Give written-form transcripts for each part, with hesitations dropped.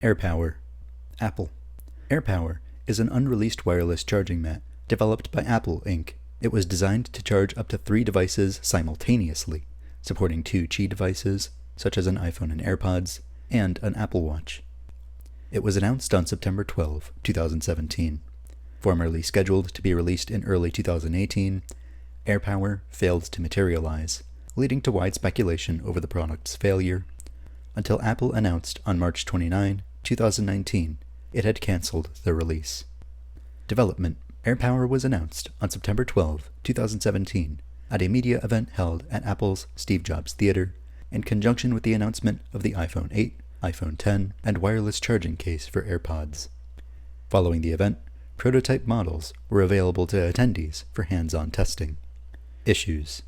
AirPower. Apple. AirPower is an unreleased wireless charging mat developed by Apple Inc. It was designed to charge up to 3 devices simultaneously, supporting 2 Qi devices, such as an iPhone and AirPods, and an Apple Watch. It was announced on September 12, 2017. Formerly scheduled to be released in early 2018, AirPower failed to materialize, leading to wide speculation over the product's failure, until Apple announced on March 29, 2019, it had cancelled the release. Development. AirPower was announced on September 12, 2017, at a media event held at Apple's Steve Jobs Theater, in conjunction with the announcement of the iPhone 8, iPhone 10, and wireless charging case for AirPods. Following the event, prototype models were available to attendees for hands-on testing. Issues.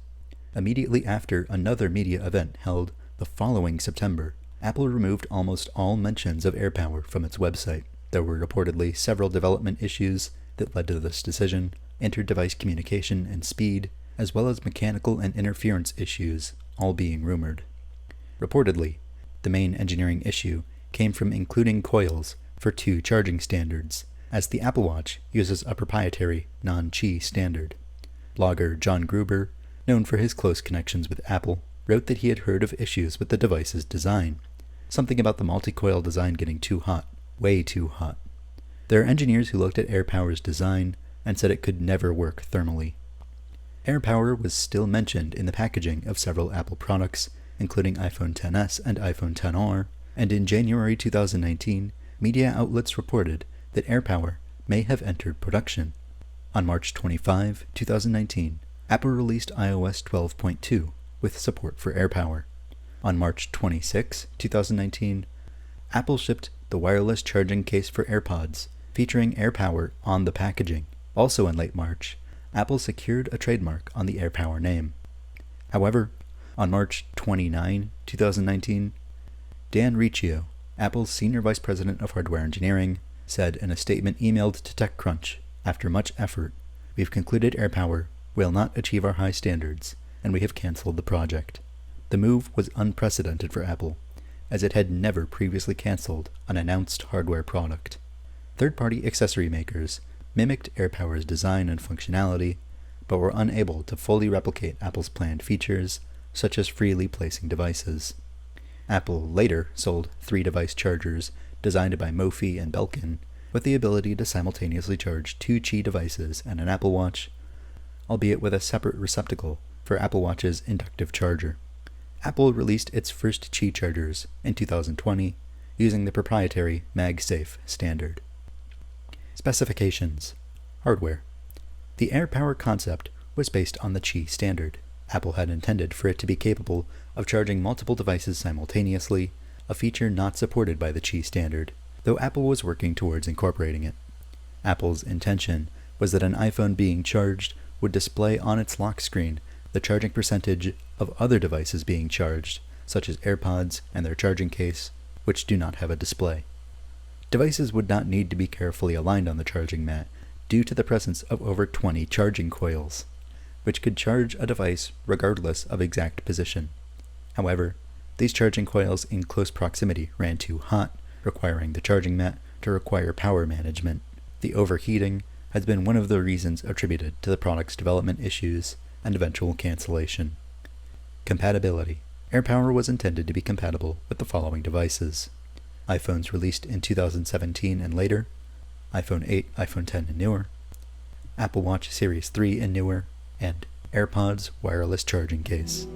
Immediately after another media event held the following September, Apple removed almost all mentions of AirPower from its website. There were reportedly several development issues that led to this decision, inter-device communication and speed, as well as mechanical and interference issues, all being rumored. Reportedly, the main engineering issue came from including coils for 2 charging standards, as the Apple Watch uses a proprietary non-Qi standard. Blogger John Gruber, known for his close connections with Apple, wrote that he had heard of issues with the device's design, something about the multi-coil design getting too hot, way too hot. There are engineers who looked at AirPower's design and said it could never work thermally. AirPower was still mentioned in the packaging of several Apple products, including iPhone XS and iPhone XR, and in January 2019, media outlets reported that AirPower may have entered production. On March 25, 2019, Apple released iOS 12.2 with support for AirPower. On March 26, 2019, Apple shipped the wireless charging case for AirPods, featuring AirPower on the packaging. Also in late March, Apple secured a trademark on the AirPower name. However, on March 29, 2019, Dan Riccio, Apple's Senior Vice President of Hardware Engineering, said in a statement emailed to TechCrunch, "After much effort, we've concluded AirPower will not achieve our high standards, and we have cancelled the project." The move was unprecedented for Apple, as it had never previously cancelled an announced hardware product. Third-party accessory makers mimicked AirPower's design and functionality, but were unable to fully replicate Apple's planned features, such as freely placing devices. Apple later sold 3-device chargers designed by Mophie and Belkin, with the ability to simultaneously charge 2 Qi devices and an Apple Watch, albeit with a separate receptacle for Apple Watch's inductive charger. Apple released its first Qi chargers in 2020 using the proprietary MagSafe standard. Specifications. Hardware. The AirPower concept was based on the Qi standard. Apple had intended for it to be capable of charging multiple devices simultaneously, a feature not supported by the Qi standard, though Apple was working towards incorporating it. Apple's intention was that an iPhone being charged would display on its lock screen the charging percentage of other devices being charged, such as AirPods and their charging case, which do not have a display. Devices would not need to be carefully aligned on the charging mat due to the presence of over 20 charging coils, which could charge a device regardless of exact position. However, these charging coils in close proximity ran too hot, requiring the charging mat to require power management. The overheating has been one of the reasons attributed to the product's development issues and eventual cancellation. Compatibility. AirPower was intended to be compatible with the following devices: iPhones released in 2017 and later, iPhone 8, iPhone 10 and newer, Apple Watch Series 3 and newer, and AirPods wireless charging case.